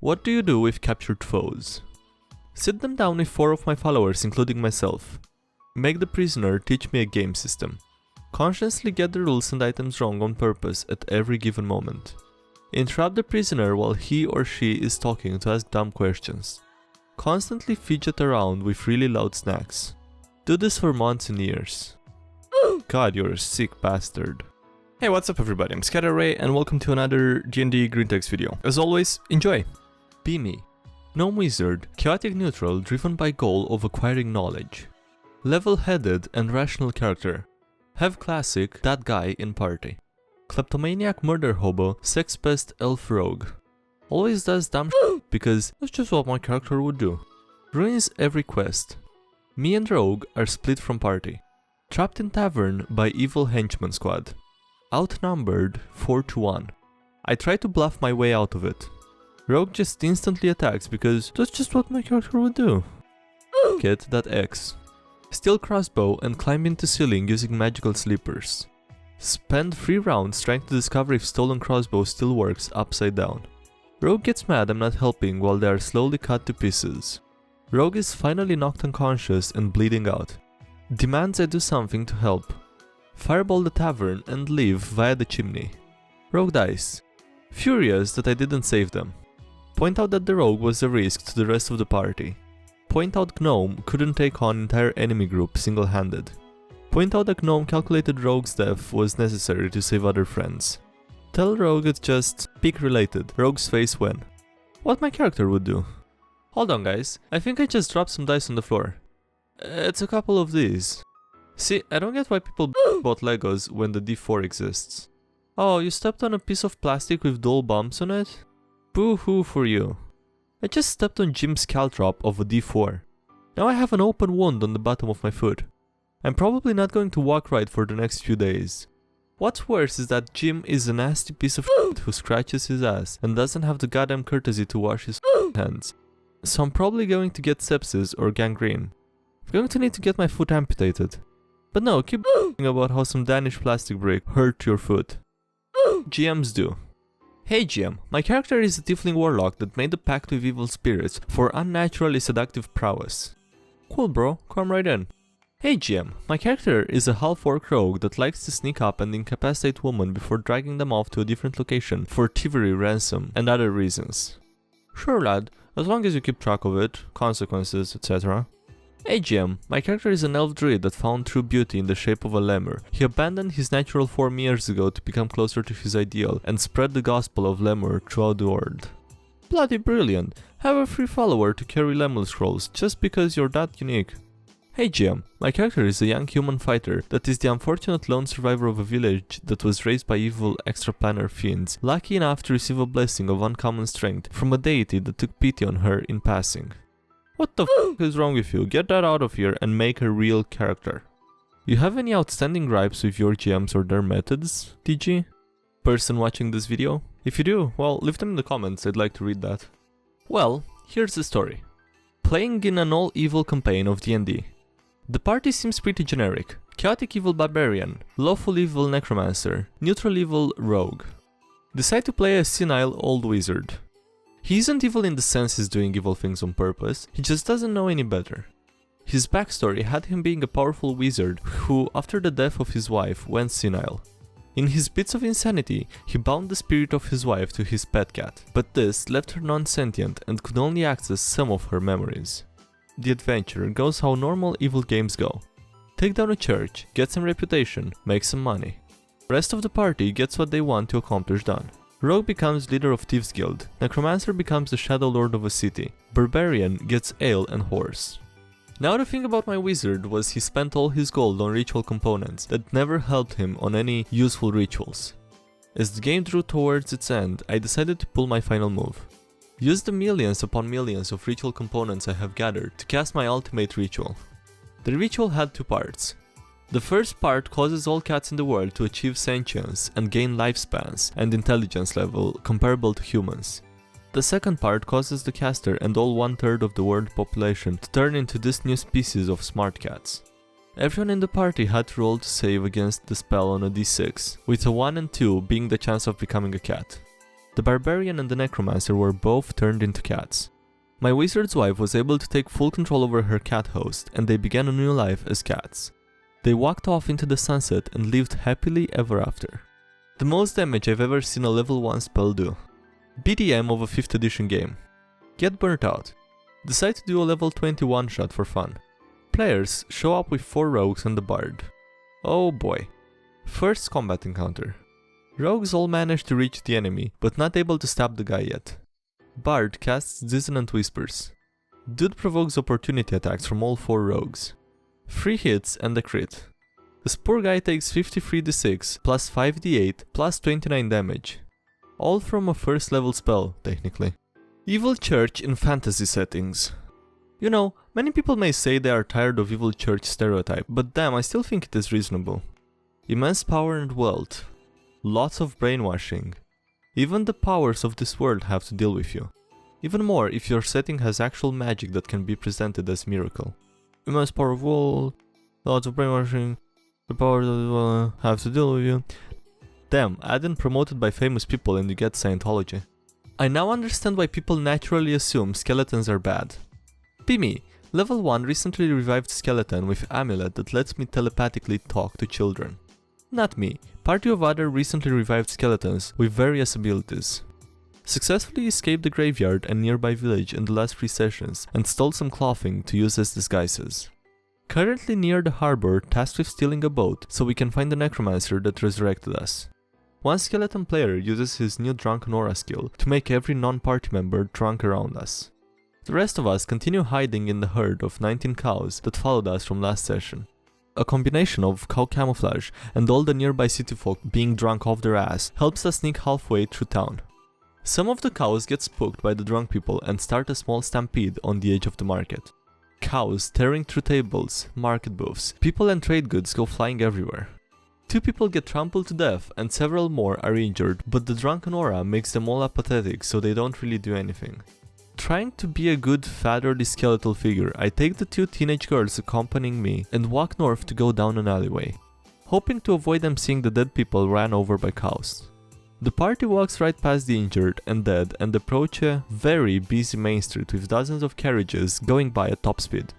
What do you do with captured foes? Sit them down with 4 of my followers, including myself. Make the prisoner teach me a game system. Consciously get the rules and items wrong on purpose at every given moment. Interrupt the prisoner while he or she is talking to ask dumb questions. Constantly fidget around with really loud snacks. Do this for months and years. God, you're a sick bastard. Hey, what's up everybody, I'm SkyDieRay and welcome to another DnDGreentext video. As always, enjoy! Be me. Gnome wizard, chaotic neutral driven by goal of acquiring knowledge. Level-headed and rational character. Have classic, that guy in party. Kleptomaniac murder hobo, sex pest elf rogue. Always does dumb shit because that's just what my character would do. Ruins every quest. Me and rogue are split from party. Trapped in tavern by evil henchman squad. Outnumbered 4-1. I try to bluff my way out of it. Rogue just instantly attacks because that's just what my character would do. Kit that X. Steal crossbow and climb into ceiling using magical sleepers. Spend 3 rounds trying to discover if stolen crossbow still works upside down. Rogue gets mad I'm not helping while they are slowly cut to pieces. Rogue is finally knocked unconscious and bleeding out. Demands I do something to help. Fireball the tavern and leave via the chimney. Rogue dies. Furious that I didn't save them. Point out that the rogue was a risk to the rest of the party. Point out gnome couldn't take on entire enemy group single-handed. Point out that gnome calculated rogue's death was necessary to save other friends. Tell rogue it's just peak related, rogue's face when. What my character would do. Hold on guys, I think I just dropped some dice on the floor. It's a couple of these. See, I don't get why people bought Legos when the D4 exists. Oh, you stepped on a piece of plastic with dual bumps on it? Boo-hoo for you. I just stepped on Jim's caltrop of a D4. Now I have an open wound on the bottom of my foot. I'm probably not going to walk right for the next few days. What's worse is that Jim is a nasty piece of shit who scratches his ass and doesn't have the goddamn courtesy to wash his hands. So I'm probably going to get sepsis or gangrene. I'm going to need to get my foot amputated. But no, keep about how some Danish plastic brick hurt your foot. GMs do. Hey GM, my character is a tiefling warlock that made a pact with evil spirits for unnaturally seductive prowess. Cool bro, come right in. Hey GM, my character is a half-orc rogue that likes to sneak up and incapacitate women before dragging them off to a different location for thievery, ransom, and other reasons. Sure lad, as long as you keep track of it, consequences, etc. Hey GM, my character is an elf druid that found true beauty in the shape of a lemur. He abandoned his natural form years ago to become closer to his ideal and spread the gospel of lemur throughout the world. Bloody brilliant, have a free follower to carry lemur scrolls just because you're that unique. Hey GM, my character is a young human fighter that is the unfortunate lone survivor of a village that was raised by evil extraplanar fiends, lucky enough to receive a blessing of uncommon strength from a deity that took pity on her in passing. What the f is wrong with you? Get that out of here and make a real character. You have any outstanding gripes with your GMs or their methods, DG? Person watching this video? If you do, well, leave them in the comments, I'd like to read that. Well, here's the story. Playing in an all-evil campaign of D&D. The party seems pretty generic. Chaotic evil barbarian, lawful evil necromancer, neutral evil rogue. Decide to play a senile old wizard. He isn't evil in the sense he's doing evil things on purpose, he just doesn't know any better. His backstory had him being a powerful wizard who, after the death of his wife, went senile. In his bits of insanity, he bound the spirit of his wife to his pet cat, but this left her non-sentient and could only access some of her memories. The adventure goes how normal evil games go. Take down a church, get some reputation, make some money. Rest of the party gets what they want to accomplish done. Rogue becomes leader of Thieves Guild, Necromancer becomes the Shadow Lord of a city, Barbarian gets ale and horse. Now the thing about my wizard was he spent all his gold on ritual components that never helped him on any useful rituals. As the game drew towards its end, I decided to pull my final move. Use the millions upon millions of ritual components I have gathered to cast my ultimate ritual. The ritual had 2 parts. The first part causes all cats in the world to achieve sentience and gain lifespans and intelligence level comparable to humans. The second part causes the caster and all 1/3 of the world population to turn into this new species of smart cats. Everyone in the party had to roll to save against the spell on a d6, with a 1 and 2 being the chance of becoming a cat. The barbarian and the necromancer were both turned into cats. My wizard's wife was able to take full control over her cat host, and they began a new life as cats. They walked off into the sunset and lived happily ever after. The most damage I've ever seen a level 1 spell do. BDM of a 5th edition game. Get burnt out. Decide to do a level 20 one-shot for fun. Players show up with 4 rogues and the bard. Oh boy. First combat encounter. Rogues all manage to reach the enemy, but not able to stab the guy yet. Bard casts Dissonant Whispers. Dude provokes opportunity attacks from all 4 rogues. 3 hits and a crit. This poor guy takes 53d6 plus 5d8 plus 29 damage. All from a first level spell, technically. Evil Church in fantasy settings. You know, many people may say they are tired of Evil Church stereotype, but damn, I still think it is reasonable. Immense power and wealth. Lots of brainwashing. Even the powers of this world have to deal with you. Even more if your setting has actual magic that can be presented as miracle. Immense power of wealth, lots of brainwashing, the powers that have to deal with you. Damn, add in promoted by famous people and you get Scientology. I now understand why people naturally assume skeletons are bad. Be me, level 1 recently revived skeleton with amulet that lets me telepathically talk to children. Not me, party of other recently revived skeletons with various abilities. Successfully escaped the graveyard and nearby village in the last 3 sessions and stole some clothing to use as disguises. Currently near the harbor, tasked with stealing a boat so we can find the necromancer that resurrected us. One skeleton player uses his new Drunken Aura skill to make every non-party member drunk around us. The rest of us continue hiding in the herd of 19 cows that followed us from last session. A combination of cow camouflage and all the nearby city folk being drunk off their ass helps us sneak halfway through town. Some of the cows get spooked by the drunk people and start a small stampede on the edge of the market. Cows tearing through tables, market booths, people and trade goods go flying everywhere. 2 people get trampled to death and several more are injured, but the Drunken Aura makes them all apathetic so they don't really do anything. Trying to be a good fatherly skeletal figure, I take the 2 teenage girls accompanying me and walk north to go down an alleyway, hoping to avoid them seeing the dead people ran over by cows. The party walks right past the injured and dead and approach a very busy main street with dozens of carriages going by at top speed.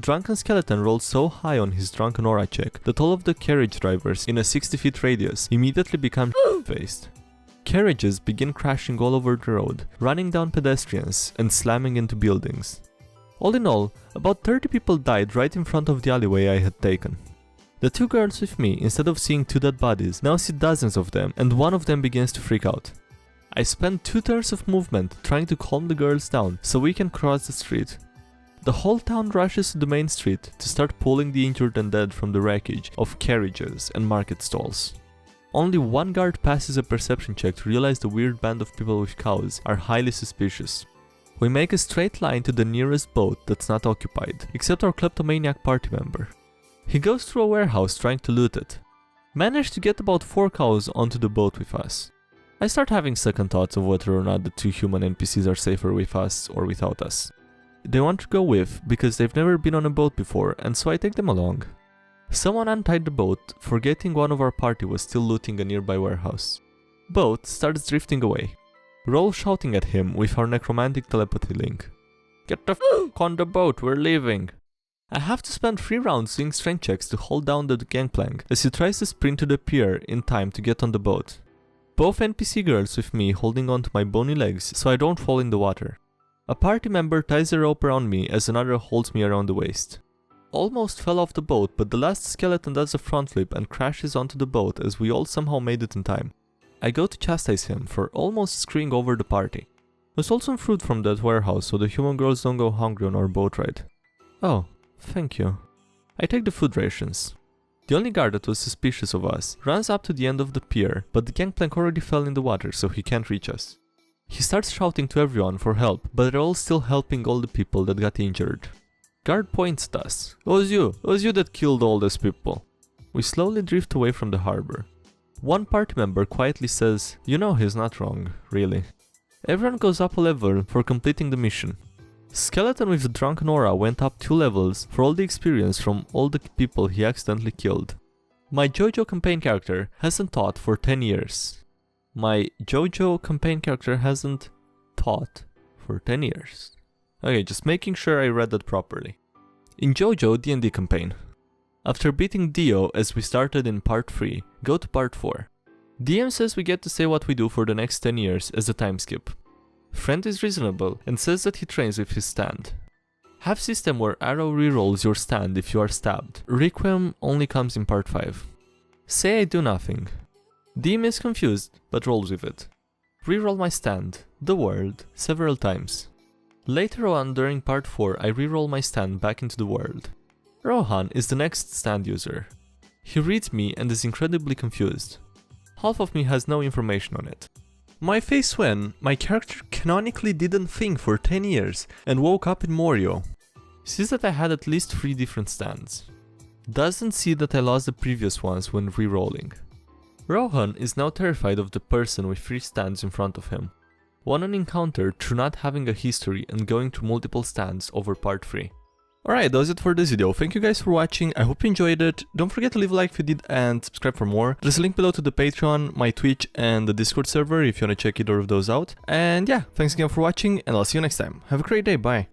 Drunken Skeleton rolls so high on his Drunken Aura check that all of the carriage drivers in a 60 feet radius immediately become faced. Carriages begin crashing all over the road, running down pedestrians and slamming into buildings. All in all, about 30 people died right in front of the alleyway I had taken. The 2 girls with me, instead of seeing 2 dead bodies, now see dozens of them and one of them begins to freak out. I spend 2 turns of movement trying to calm the girls down so we can cross the street. The whole town rushes to the main street to start pulling the injured and dead from the wreckage of carriages and market stalls. Only one guard passes a perception check to realize the weird band of people with cows are highly suspicious. We make a straight line to the nearest boat that's not occupied, except our kleptomaniac party member. He goes through a warehouse trying to loot it. Manage to get about 4 cows onto the boat with us. I start having second thoughts of whether or not the 2 human NPCs are safer with us or without us. They want to go with because they've never been on a boat before, and so I take them along. Someone untied the boat, forgetting one of our party was still looting a nearby warehouse. Boat starts drifting away. We're all shouting at him with our necromantic telepathy link. Get the f*** on the boat, we're leaving! I have to spend 3 rounds doing strength checks to hold down the gangplank as he tries to sprint to the pier in time to get on the boat. Both NPC girls with me holding onto my bony legs so I don't fall in the water. A party member ties a rope around me as another holds me around the waist. Almost fell off the boat, but the last skeleton does a front flip and crashes onto the boat as we all somehow made it in time. I go to chastise him for almost screwing over the party. We stole some fruit from that warehouse so the human girls don't go hungry on our boat ride. Oh, thank you. I take the food rations. The only guard that was suspicious of us runs up to the end of the pier, but the gangplank already fell in the water so he can't reach us. He starts shouting to everyone for help, but they're all still helping all the people that got injured. Guard points at us. It was you that killed all these people. We slowly drift away from the harbor. One party member quietly says, you know he's not wrong, really. Everyone goes up a level for completing the mission. Skeleton with the Drunken Aura went up 2 levels for all the experience from all the people he accidentally killed. My Jojo campaign character hasn't taught for 10 years. My Jojo campaign character hasn't taught for 10 years. Okay, just making sure I read that properly. In Jojo D&D campaign, after beating Dio as we started in part 3, go to part 4. DM says we get to say what we do for the next 10 years as a time skip. Friend is reasonable and says that he trains with his stand. Have system where arrow rerolls your stand if you are stabbed. Requiem only comes in part 5. Say I do nothing. DM is confused, but rolls with it. Reroll my stand, the world, several times. Later on during part 4 I reroll my stand back into the world. Rohan is the next stand user. He reads me and is incredibly confused. Half of me has no information on it. My face when my character canonically didn't think for 10 years and woke up in Morio. Sees that I had at least 3 different stands. Doesn't see that I lost the previous ones when rerolling. Rohan is now terrified of the person with 3 stands in front of him. Won an encounter through not having a history and going to multiple stands over part 3. Alright, that was it for this video. Thank you guys for watching, I hope you enjoyed it. Don't forget to leave a like if you did and subscribe for more. There's a link below to the Patreon, my Twitch and the Discord server if you wanna check either of those out. And yeah, thanks again for watching and I'll see you next time. Have a great day, bye.